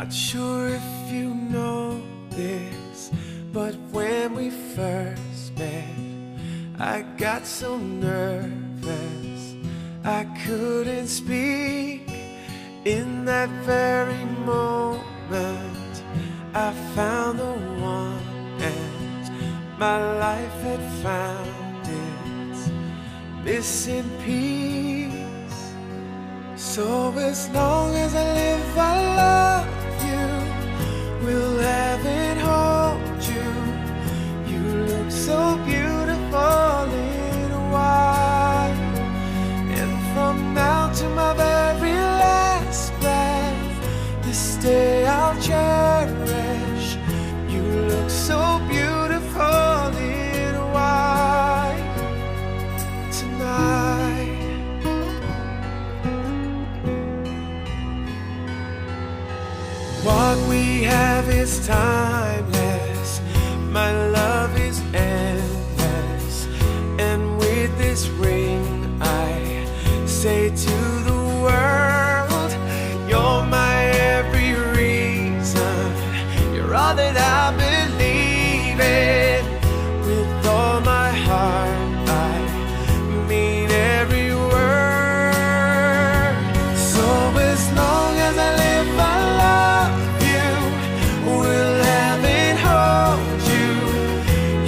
Not sure if you know this, but when we first met, I got so nervous I couldn't speak. In that very moment, I found the one, and my life had found its missing piece. So as long as I live, I love you, will have and hold you. You look so beautiful in white, and from now to my very last breath, this day I'll cherish. You look so beautiful in white tonight. What we have is timeless, my love is endless, and with this ring I say to the world, you're my every reason, you're all that I believe in. With all my heart I mean every word. So as long as I live, I love you, will have and hold you.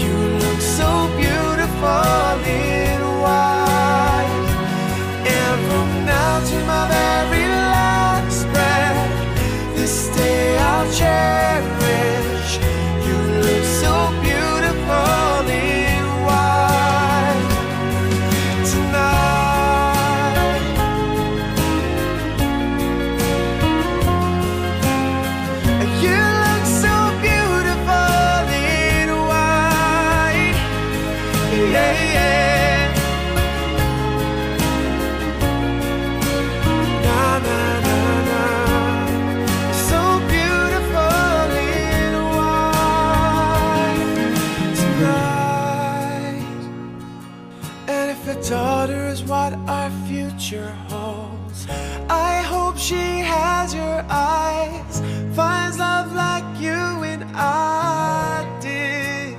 You look so beautiful in white, and from now to my very last breath, this day I'll cherish. You look so beautiful in white tonight. You look so beautiful in white, yeah, yeah. Na na na na, so beautiful in white tonight. And if a daughter is what our future holds, I hope she has your eyes, finds love like you and I did,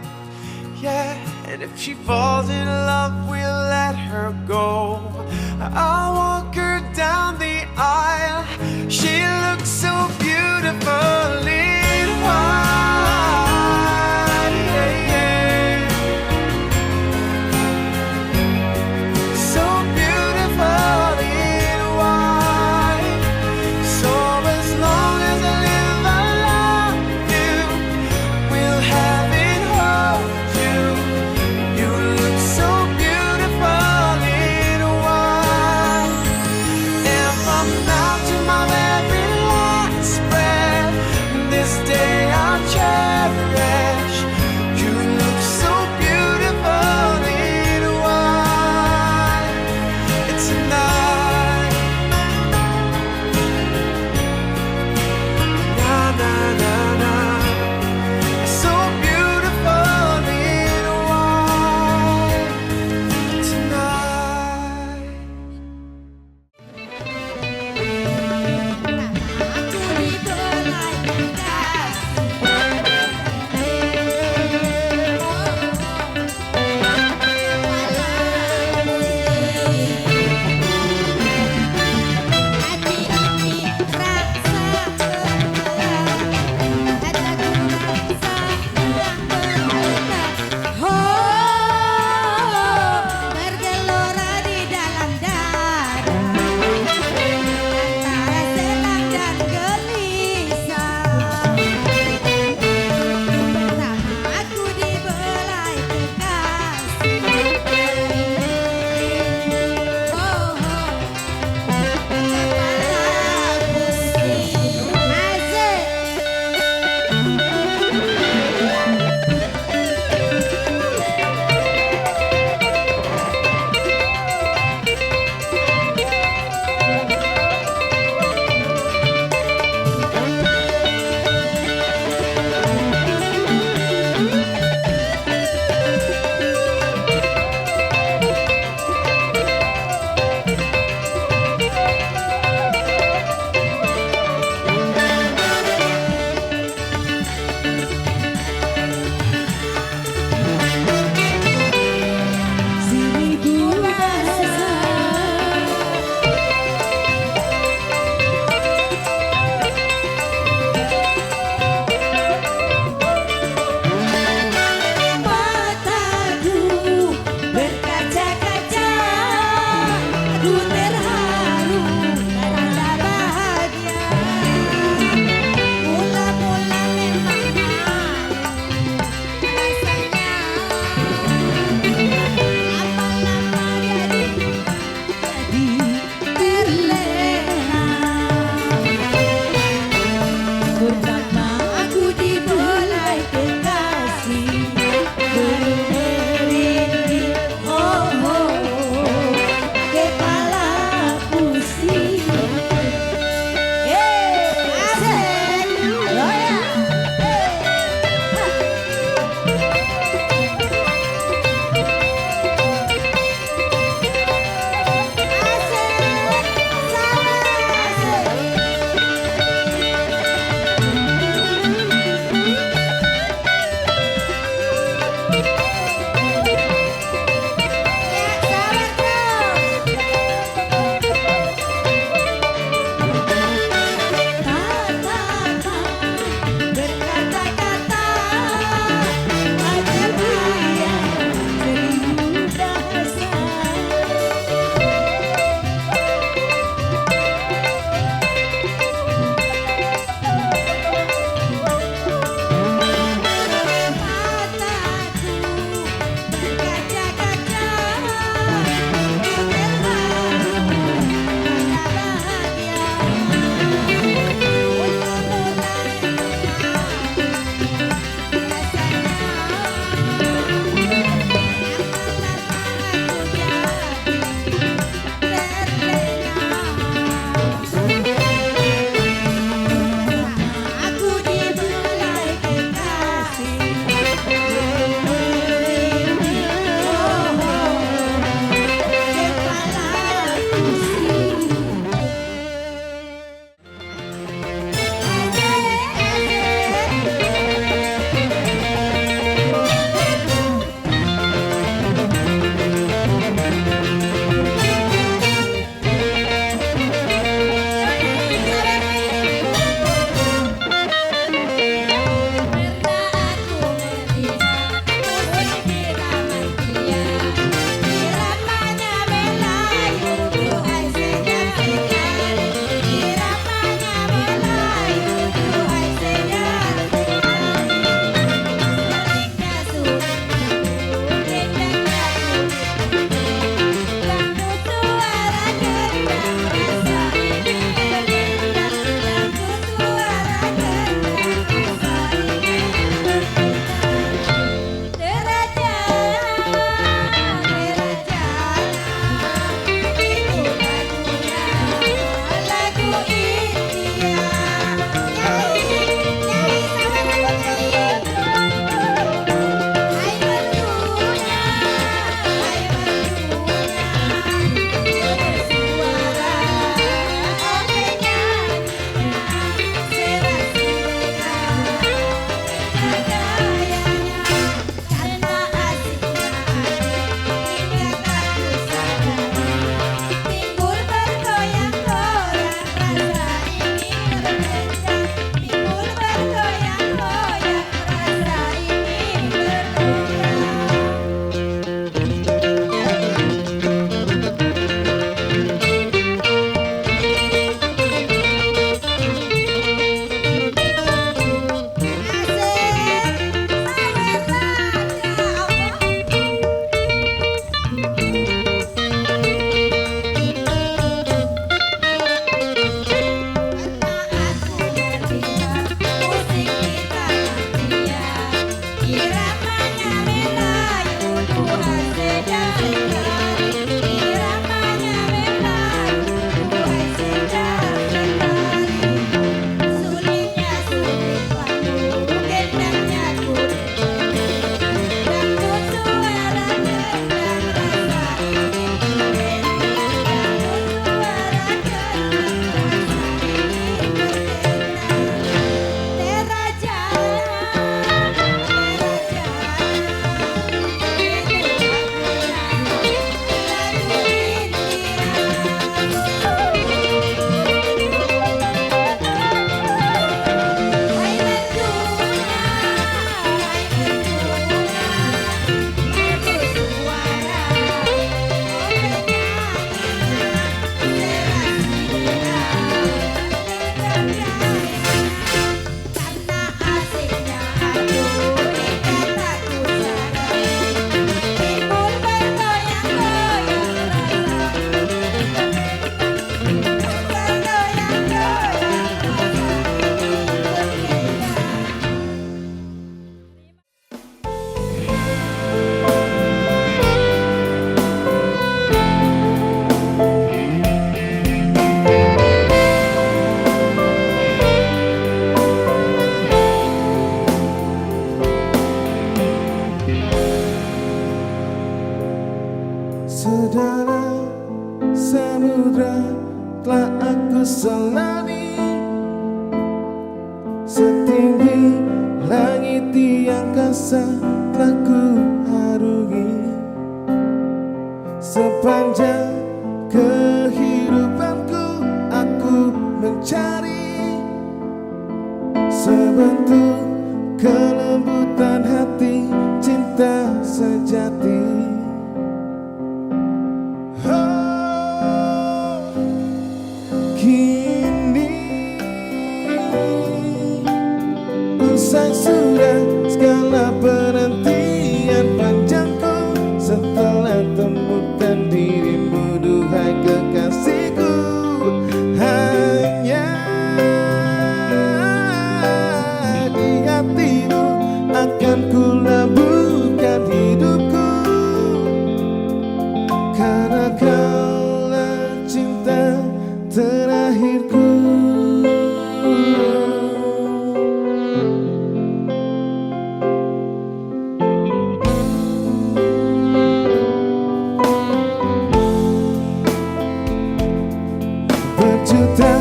yeah. And if she falls in love, we'll let her go. I'll walk her down the aisle. She looks so beautiful in white, yeah, yeah. So beautiful in white. So as long as I live, I love you, will have and hold you. You look so beautiful in white, and from now to my very last breath, Saudara, samudra telah aku selami, setinggi langit di angkasa telah ku harungi. Sepanjang kehidupanku aku mencari sebentuk kelembutan hati, cinta sejati. Oh, kini usai sudah segala penantian panjangku, setelah temukan dirimu duhai kekasihku. Hanya di hatimu akan ku labuhkan hidupku, karena kaulah cinta terakhirku. Berjuta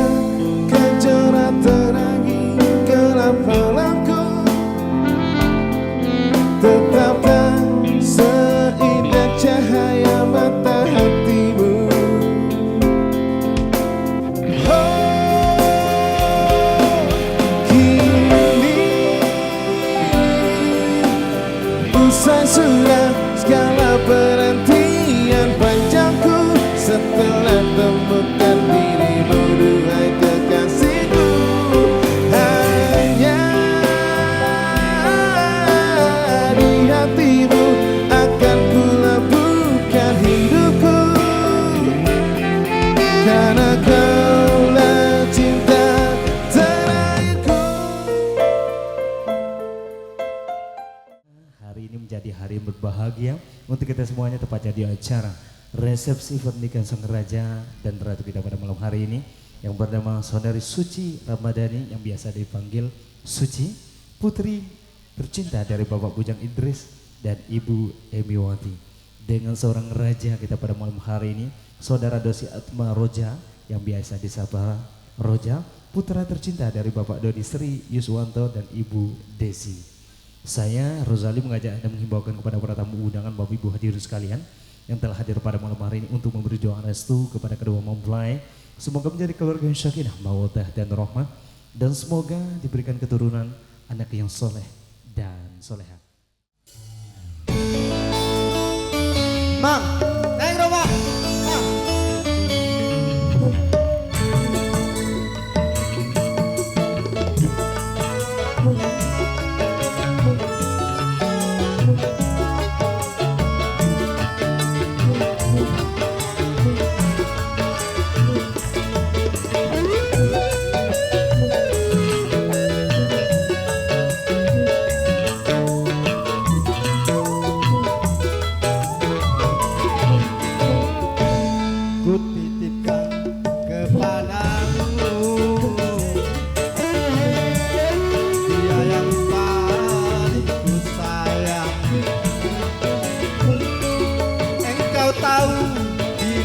kejora terangi gelap malamku, tetaplah seindah cahaya mata hatimu. Oh, kini usai sudah segala penantian panjangku, setelah temukan dirimu duhai kekasihku. Hanya di hatimu akan ku labuhkan hidupku, karena kaulah cinta terakhirku. Hari ini menjadi hari yang berbahagia untuk kita semuanya, tepatnya di acara resepsi pernikahan sang raja dan ratu kita pada malam hari ini, yang bernama Saudari Suci Ramadhani yang biasa dipanggil Suci, putri tercinta dari Bapak Bujang Idris dan Ibu Emiwati, dengan seorang raja kita pada malam hari ini, Saudara Dosi Atma Roja yang biasa disapa Roja, putra tercinta dari Bapak Dodi Sri Yuswanto dan Ibu Desi. Saya Rozali mengajak Anda menghimbaukan kepada para tamu undangan Bapak Ibu hadirin sekalian yang telah hadir pada malam hari ini untuk memberi doa restu kepada kedua mempelai. Semoga menjadi keluarga yang sakinah, mawaddah dan rahmah, dan semoga diberikan keturunan anak yang soleh dan soleha. Mang, naik rumah. Mang.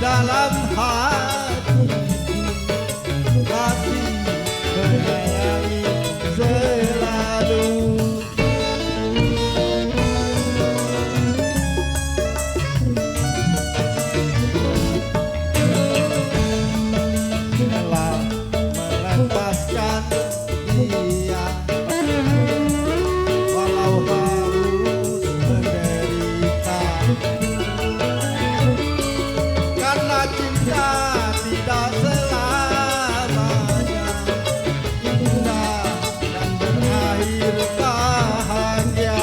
Dalam hati kasih menyayangi selalu. Telah melepaskan dia walau harus menderita, karena cinta tidak selamanya indah dan berakhir bahagia.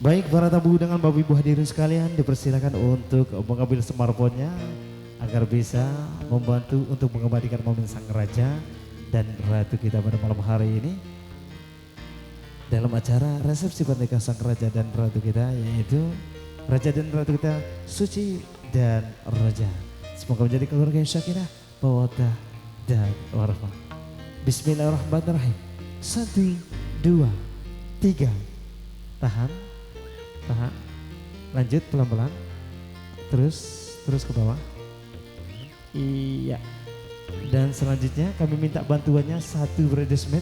Baik para tamu dengan Bapak Ibu hadirin sekalian, dipersilakan untuk mengambil smartphone-nya agar bisa membantu untuk mengembalikan momen sang raja dan ratu kita pada malam hari ini dalam acara resepsi pernikahan sang raja dan ratu kita, yaitu raja dan ratu kita Suci dan Raja. Semoga menjadi keluarga yang sakinah, mawaddah dan warahmah. Bismillahirrahmanirrahim. 1, 2, 3. Tahan. Lanjut pelan-pelan. Terus ke bawah. Iya. Dan selanjutnya kami minta bantuannya 1 bridesmaid.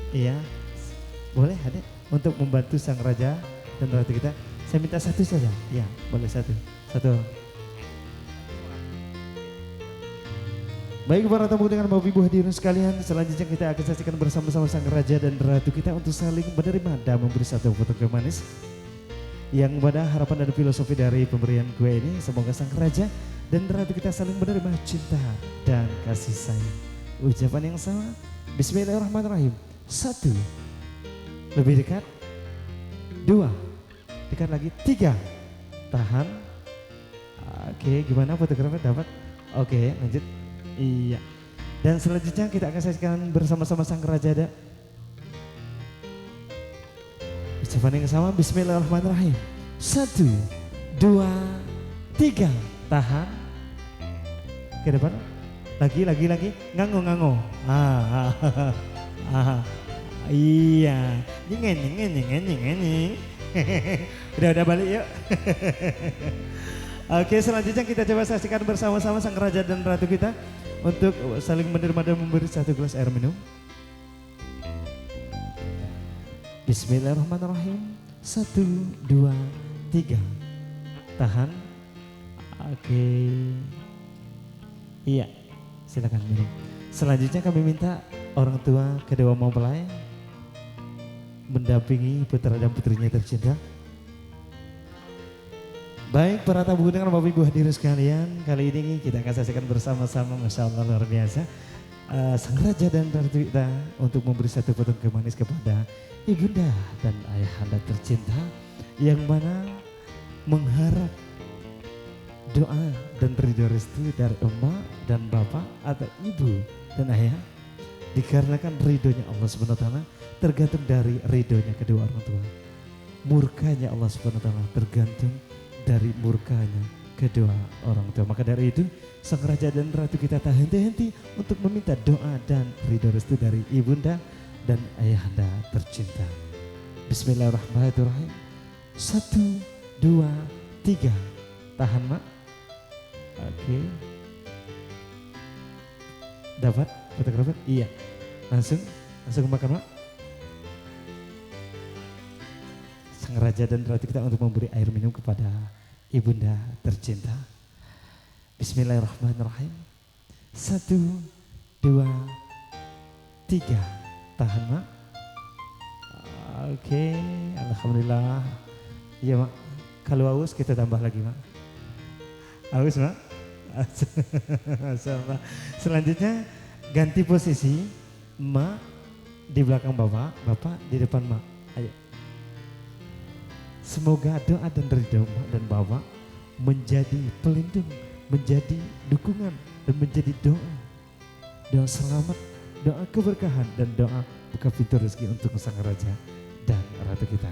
Iya. Boleh hadir untuk membantu sang raja dan ratu kita. Saya minta 1 saja. Iya, boleh 1. Baik para tamu dengan Bapak Ibu hadirin sekalian, selanjutnya kita akan saksikan bersama-sama sang raja dan ratu kita untuk saling menerima dan memberi satu foto manis. Yang pada harapan dan filosofi dari pemberian kue ini, semoga sang raja dan ratu kita saling menerima cinta dan kasih sayang. Ucapan yang sama, Bismillahirrahmanirrahim. 1, lebih dekat. 2, dekat lagi. 3, tahan. Oke, gimana fotografer dapat? Oke, lanjut. Iya. Dan selanjutnya kita akan saksikan bersama-sama sang raja ada. Ucapan yang sama, Bismillahirrahmanirrahim. 1, 2, 3, tahan. Ke depan. Lagi. Nganggo. Iya. Nyeng. Udah balik yuk. Oke, selanjutnya kita coba saksikan bersama-sama sang raja dan ratu kita untuk saling menerima dan memberi 1 gelas air minum. Bismillahirrahmanirrahim. 1, 2, 3. Tahan. Oke. Iya, silakan minum. Selanjutnya kami minta orang tua kedua mempelai mendampingi putra dan putrinya tercinta. Baik para tamu dengan Bapak Ibu hadirin sekalian, kali ini kita akan saksikan bersama-sama, Masya Allah luar biasa, sang raja dan ratu kita untuk memberi 1 potong kue manis kepada ibunda dan ayahanda tercinta yang mana mengharap doa dan ridho restu dari emak dan bapak atau ibu dan ayah, dikarenakan ridhonya Allah SWT tergantung dari ridhonya kedua orang tua, murkanya Allah SWT tergantung dari murkanya kedua orang tua. Maka dari itu sang raja dan ratu kita tak henti-henti untuk meminta doa dan ridho restu dari ibunda dan ayahanda tercinta. Bismillahirrahmanirrahim. 1, 2, 3. Tahan mak. Oke. Dapat fotografer? Iya. Langsung makan mak. Sang raja dan ratu kita untuk memberi air minum kepada ibunda tercinta. Bismillahirrahmanirrahim. 1, 2, 3. Tahan mak. Oke, alhamdulillah. Iya mak. Kalau aus kita tambah lagi mak. Aus mak. Masyaallah. Selanjutnya ganti posisi, mak di belakang bapak, bapak di depan mak. Ayo. Semoga doa dan ridho mak dan bapak menjadi pelindung, menjadi dukungan dan menjadi doa selamat, doa keberkahan dan doa buka pintu rezeki untuk sang raja dan ratu kita.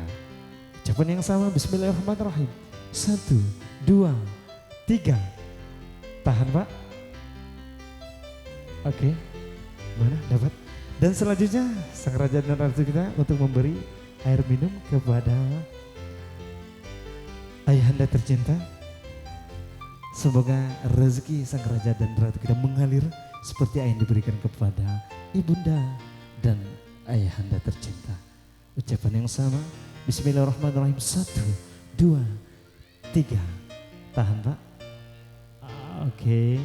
Ucapan yang sama, Bismillahirrahmanirrahim. 1, 2, 3. Tahan pak. Oke. Mana dapat? Dan selanjutnya sang raja dan ratu kita untuk memberi air minum kepada ayahanda tercinta. Semoga rezeki sang raja dan ratu kita mengalir seperti yang diberikan kepada ibunda dan ayahanda tercinta. Ucapan yang sama, Bismillahirrahmanirrahim. 1, 2, 3. Tahan pak. Oke.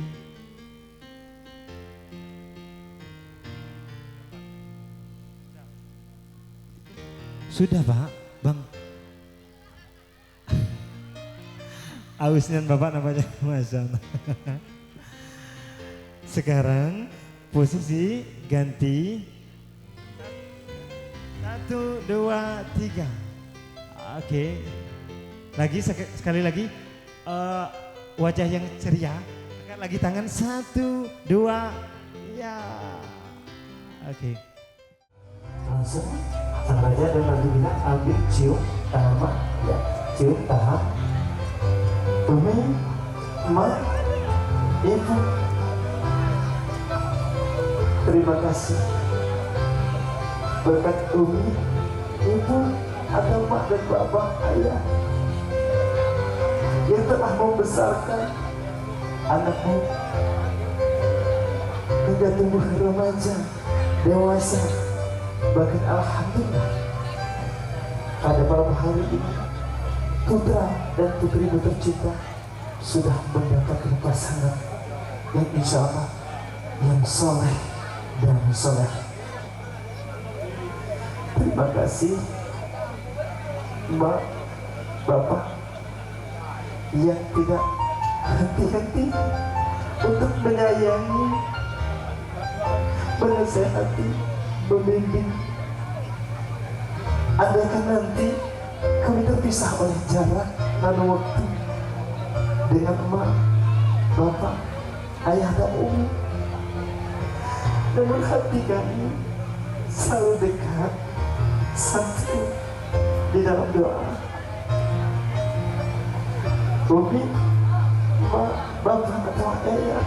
Sudah pak, bang. Ausnya bapak namanya, Masya Allah. Sekarang posisi ganti. 1, 2, 3. Oke. Lagi sekali lagi wajah yang ceria. Angkat lagi tangan 1, 2, ya. Oke. Langsung sang raja dan ratu bina ambil cium tahan, ya. Cium tahan. Umi, emak, ibu. Terima kasih. Berkat Umi, ibu, atau mak dan bapak, ayah yang telah membesarkan anakmu hingga tumbuh remaja, dewasa, bahkan alhamdulillah pada malam hari ini putra dan putrimu tercinta sudah mendapatkan pasangan yang insya Allah yang soleh dan soleh. Terima kasih Mbak, Bapak yang tidak henti-henti untuk menyayangi, menasehati, membimbing. Andaikan nanti kami terpisah oleh jarak dan waktu dengan emak, bapak, ayah dan umi, namun hati kami selalu dekat, satu di dalam doa. Umi, emak, bapak atau ayah,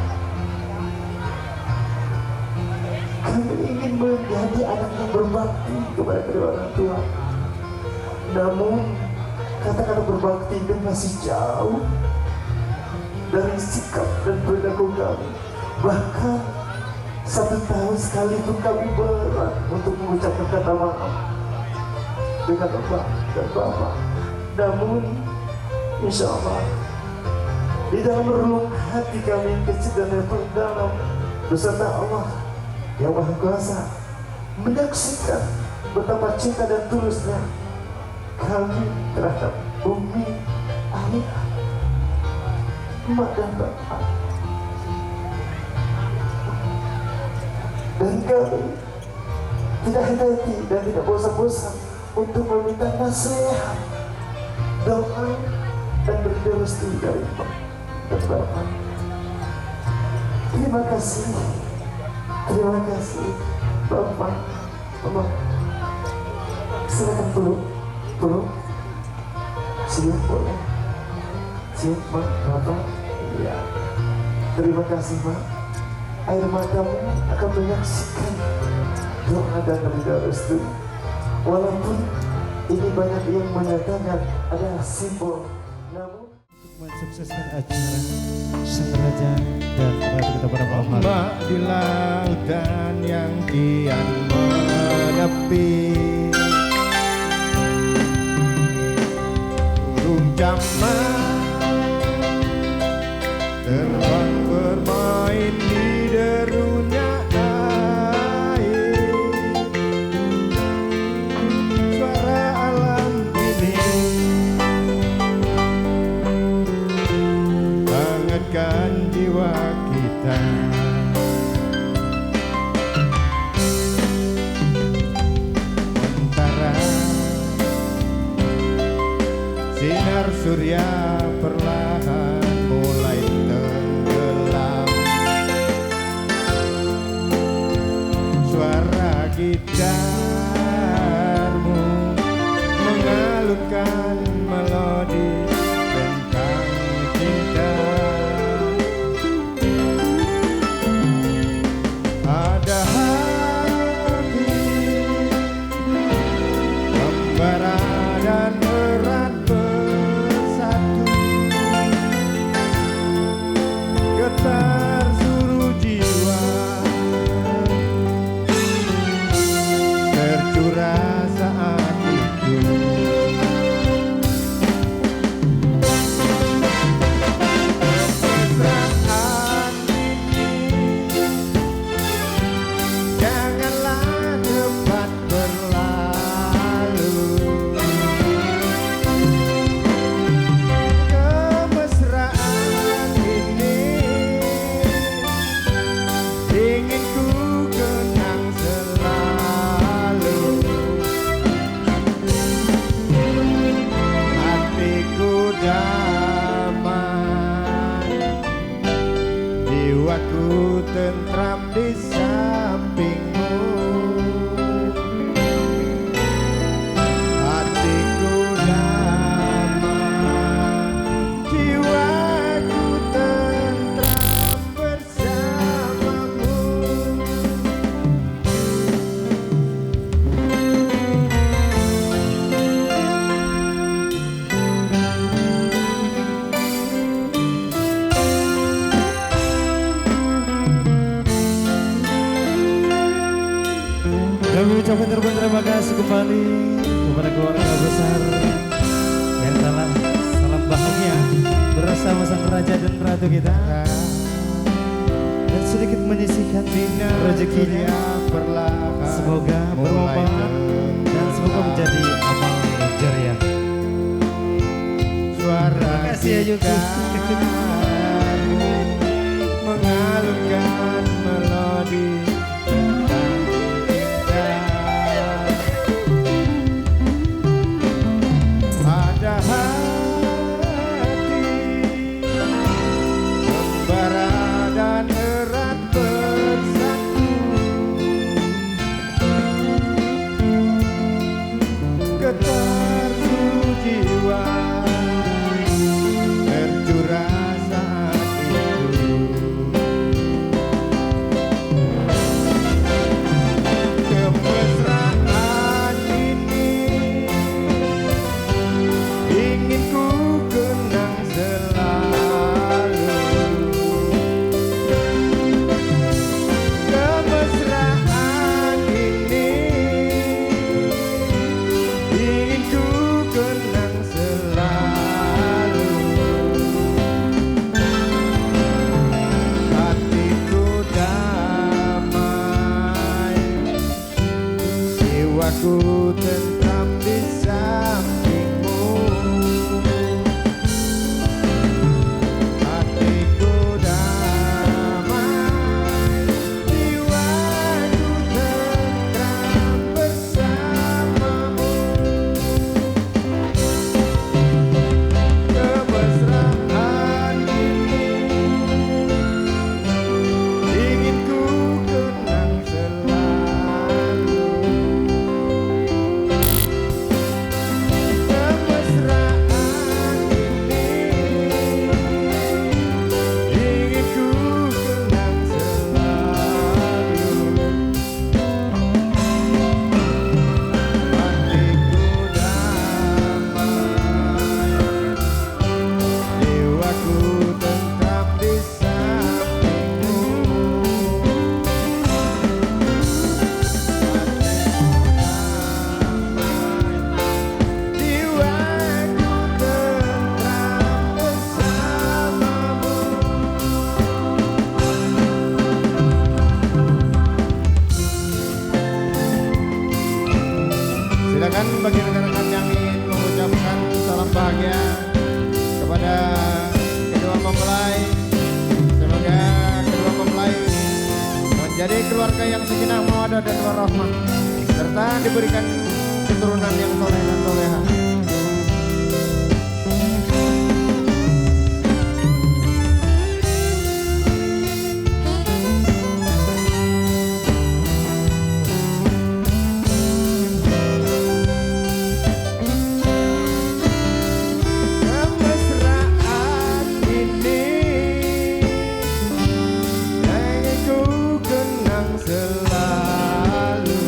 kami ingin menjadi anak yang berbakti kepada kedua orang tua. Namun kata-kata berbakti itu masih jauh dari sikap dan perilaku kami. Bahkan 1 tahun sekali pun kami berat untuk mengucapkan kata maaf dengan emak dan bapak. Namun insya Allah di dalam relung hati kami kecil dan yang terdalam beserta Allah yang Maha Kuasa menyaksikan betapa cinta dan tulusnya kami terhadap Umi, ayah, emak dan bapak. Dan kami tidak henti dan tidak bosan-bosan untuk meminta nasihat, doa, dan beri restu dari emak dan bapak. Terima kasih Bapak, Mama. Silakan peluk, cium boleh, cium Mak, Bapak. Ya, terima kasih Mak. Air matamu akan menyaksikan doa dan beri restu. Walaupun ini banyak yang menyatakan adalah simbol, namun untuk mensukseskan acara Sang Raja dan Ratu kita pada malam hari. Ombak di lautan yang kian menepi, burung camar terbang bermain di derunya air. Suara alam ini hangatkan jiwa kita. Sementara sinar surya perlahan mulai tenggelam, suara gitarmu mengalunkan melodi tentang cinta. Ada hati membara dan erat bersatu, jiwaku tentram di sampingmu. Hatiku damai, jiwaku tentram bersamamu. Kami ucapkan terima kasih kembali kepada keluarga besar yang telah salam bahagia bersama sang raja dan ratu kita, dan sedikit menyisihkan rezekinya. Semoga bermanfaat dan semoga menjadi amal jariah. Suara Kasih ya Yuki. mengalunkan melodi tentang kita. Ada hati membara dan erat bersatu, getar jiwa tercurah saat itu. Kemesraan ini ingin ku kenang selalu. Kemesraan ini ingin ku kenang selalu. Hatiku damai, jiwaku tentram di sampingmu. Hatiku damai, jiwaku tentram bersamamu. Kemesraan ini ingin ku kenang selalu. Kemesraan ini ingin ku kenang selalu. Hatiku damai, jiwaku tentram di sampingmu. Jiwaku tentram bersamamu. Silakan bagi rekan-rekan yang ingin mengucapkan salam bahagia kepada kedua mempelai. Semoga kedua mempelai menjadi keluarga yang sakinah mawaddah dan warahmah, serta diberikan keturunan yang soleh dan soleha. Kemesraan ini ingin ku kenang selalu.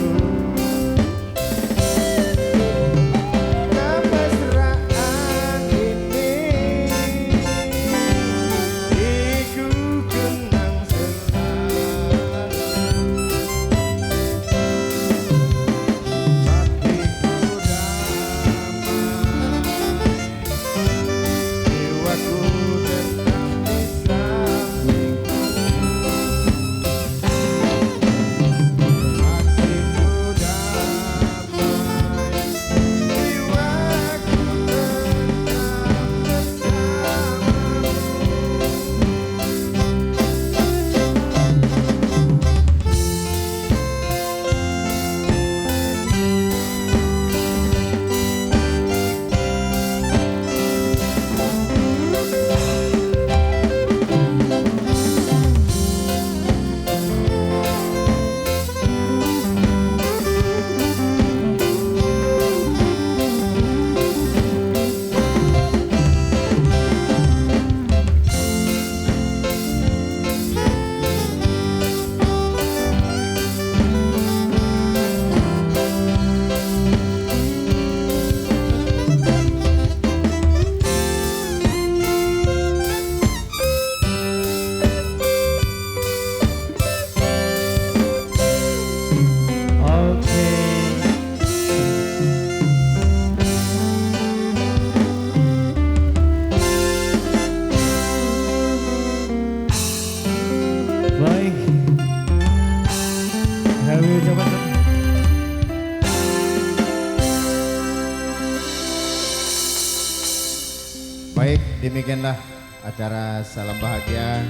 demikianlah acara salam bahagia.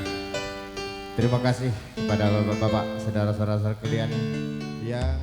Terima kasih kepada bapak-bapak, saudara-saudara sekalian yang